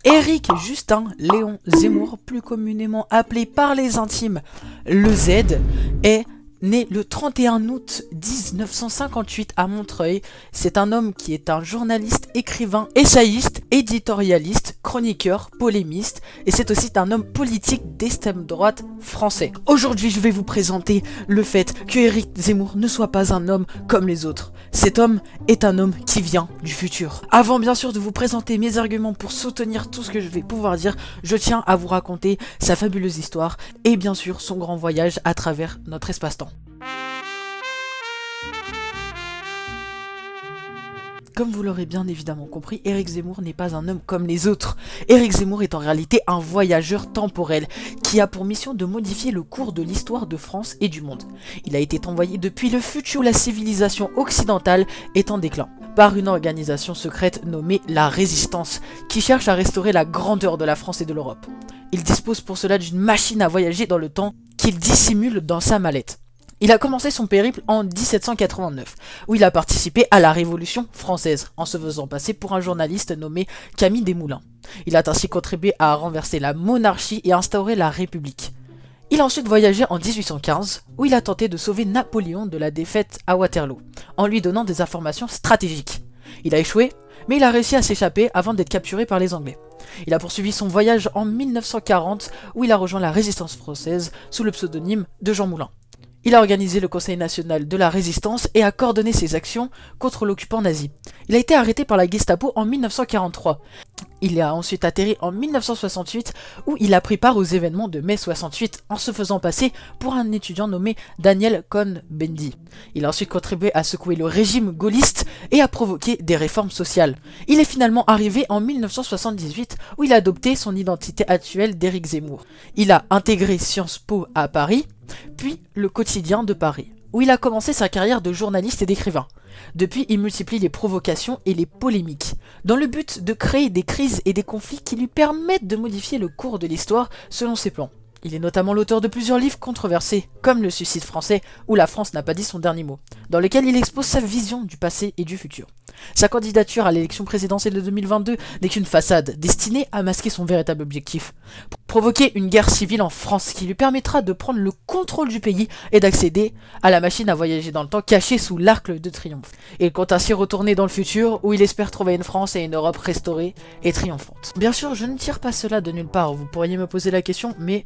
Éric Justin Léon Zemmour, plus communément appelé par les intimes le Z, est né le 31 août 1958 à Montreuil. C'est un homme qui est un journaliste, écrivain, essayiste, éditorialiste, chroniqueur, polémiste, et c'est aussi un homme politique d'extrême droite français. Aujourd'hui, je vais vous présenter le fait que Éric Zemmour ne soit pas un homme comme les autres. Cet homme est un homme qui vient du futur. Avant bien sûr de vous présenter mes arguments pour soutenir tout ce que je vais pouvoir dire, je tiens à vous raconter sa fabuleuse histoire et bien sûr son grand voyage à travers notre espace-temps. Comme vous l'aurez bien évidemment compris, Éric Zemmour n'est pas un homme comme les autres. Éric Zemmour est en réalité un voyageur temporel qui a pour mission de modifier le cours de l'histoire de France et du monde. Il a été envoyé depuis le futur où la civilisation occidentale est en déclin, par une organisation secrète nommée la Résistance, qui cherche à restaurer la grandeur de la France et de l'Europe. Il dispose pour cela d'une machine à voyager dans le temps qu'il dissimule dans sa mallette. Il a commencé son périple en 1789, où il a participé à la Révolution française, en se faisant passer pour un journaliste nommé Camille Desmoulins. Il a ainsi contribué à renverser la monarchie et instaurer la République. Il a ensuite voyagé en 1815, où il a tenté de sauver Napoléon de la défaite à Waterloo, en lui donnant des informations stratégiques. Il a échoué, mais il a réussi à s'échapper avant d'être capturé par les Anglais. Il a poursuivi son voyage en 1940, où il a rejoint la Résistance française sous le pseudonyme de Jean Moulin. Il a organisé le Conseil national de la résistance et a coordonné ses actions contre l'occupant nazi. Il a été arrêté par la Gestapo en 1943. Il a ensuite atterri en 1968 où il a pris part aux événements de mai 68 en se faisant passer pour un étudiant nommé Daniel Cohn-Bendit. Il a ensuite contribué à secouer le régime gaulliste et à provoquer des réformes sociales. Il est finalement arrivé en 1978 où il a adopté son identité actuelle d'Éric Zemmour. Il a intégré Sciences Po à Paris, puis le Quotidien de Paris, où il a commencé sa carrière de journaliste et d'écrivain. Depuis, il multiplie les provocations et les polémiques, dans le but de créer des crises et des conflits qui lui permettent de modifier le cours de l'histoire selon ses plans. Il est notamment l'auteur de plusieurs livres controversés, comme Le Suicide français ou La France n'a pas dit son dernier mot, dans lesquels il expose sa vision du passé et du futur. Sa candidature à l'élection présidentielle de 2022 n'est qu'une façade, destinée à masquer son véritable objectif. Provoquer une guerre civile en France qui lui permettra de prendre le contrôle du pays et d'accéder à la machine à voyager dans le temps cachée sous l'arc de triomphe. Il compte ainsi retourner dans le futur où il espère trouver une France et une Europe restaurées et triomphantes. Bien sûr, je ne tire pas cela de nulle part, vous pourriez me poser la question, mais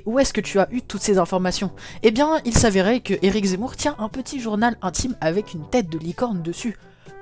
où est-ce que tu as eu toutes ces informations? Eh bien, il s'avérait que Éric Zemmour tient un petit journal intime avec une tête de licorne dessus.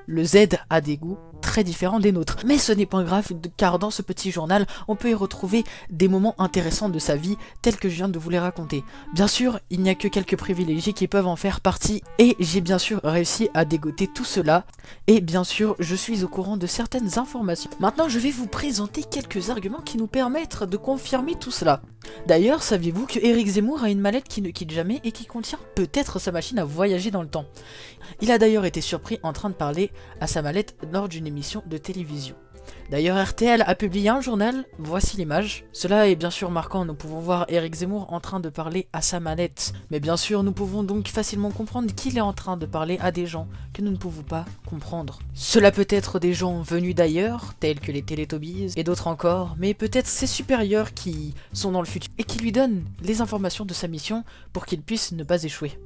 Le Z a des goûts très différents des nôtres. Mais ce n'est pas grave, car dans ce petit journal, on peut y retrouver des moments intéressants de sa vie, tels que je viens de vous les raconter. Bien sûr, il n'y a que quelques privilégiés qui peuvent en faire partie, et j'ai bien sûr réussi à dégoter tout cela, et bien sûr, je suis au courant de certaines informations. Maintenant, je vais vous présenter quelques arguments qui nous permettent de confirmer tout cela. D'ailleurs, saviez-vous que Éric Zemmour a une mallette qui ne quitte jamais et qui contient peut-être sa machine à voyager dans le temps? Il a d'ailleurs été surpris en train de parler à sa mallette lors d'une émission de télévision. D'ailleurs, RTL a publié un journal, voici l'image. Cela est bien sûr marquant, nous pouvons voir Éric Zemmour en train de parler à sa mallette. Mais bien sûr, nous pouvons donc facilement comprendre qu'il est en train de parler à des gens que nous ne pouvons pas comprendre. Cela peut être des gens venus d'ailleurs, tels que les Teletubbies et d'autres encore, mais peut-être ses supérieurs qui sont dans le futur et qui lui donnent les informations de sa mission pour qu'il puisse ne pas échouer.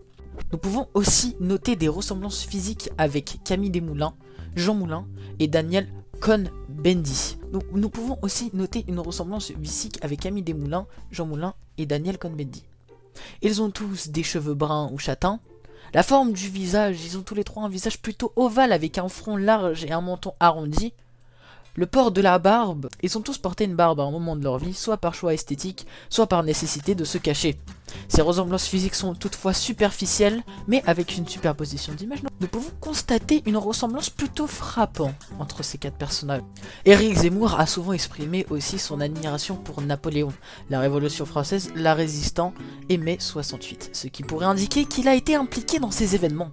Nous pouvons aussi noter des ressemblances physiques avec Camille Desmoulins, Jean Moulin et Daniel Cohn-Bendit. Nous pouvons aussi noter une ressemblance physique avec Camille Desmoulins, Jean Moulin et Daniel Cohn-Bendit. Ils ont tous des cheveux bruns ou châtains. La forme du visage, ils ont tous les trois un visage plutôt ovale avec un front large et un menton arrondi. Le port de la barbe, ils ont tous porté une barbe à un moment de leur vie, soit par choix esthétique, soit par nécessité de se cacher. Ces ressemblances physiques sont toutefois superficielles, mais avec une superposition d'images, nous pouvons constater une ressemblance plutôt frappante entre ces quatre personnages. Éric Zemmour a souvent exprimé aussi son admiration pour Napoléon, la Révolution française, la Résistance et mai 68, ce qui pourrait indiquer qu'il a été impliqué dans ces événements.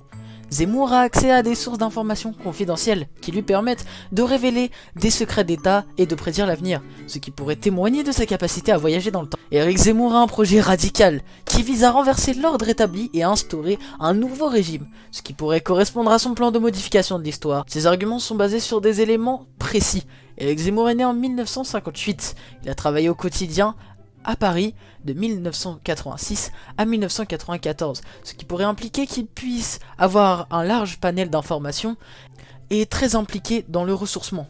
Zemmour a accès à des sources d'informations confidentielles qui lui permettent de révéler des secrets d'État et de prédire l'avenir, ce qui pourrait témoigner de sa capacité à voyager dans le temps. Éric Zemmour a un projet radical qui vise à renverser l'ordre établi et à instaurer un nouveau régime, ce qui pourrait correspondre à son plan de modification de l'histoire. Ses arguments sont basés sur des éléments précis Éric Zemmour est né en 1958. Il a travaillé au quotidien à Paris de 1986 à 1994, ce qui pourrait impliquer qu'il puisse avoir un large panel d'informations et est très impliqué dans le ressourcement.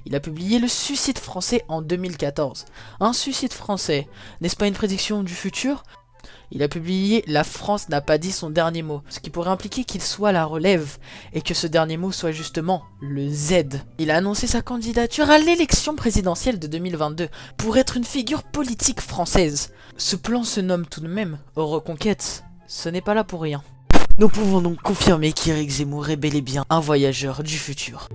Il a publié Le Suicide français en 2014. Un suicide français, n'est-ce pas une prédiction du futur ? Il a publié La France n'a pas dit son dernier mot, ce qui pourrait impliquer qu'il soit la relève, et que ce dernier mot soit justement le Z. Il a annoncé sa candidature à l'élection présidentielle de 2022 pour être une figure politique française. Ce plan se nomme tout de même Reconquête, ce n'est pas là pour rien. Nous pouvons donc confirmer qu'Éric Zemmour est bel et bien un voyageur du futur.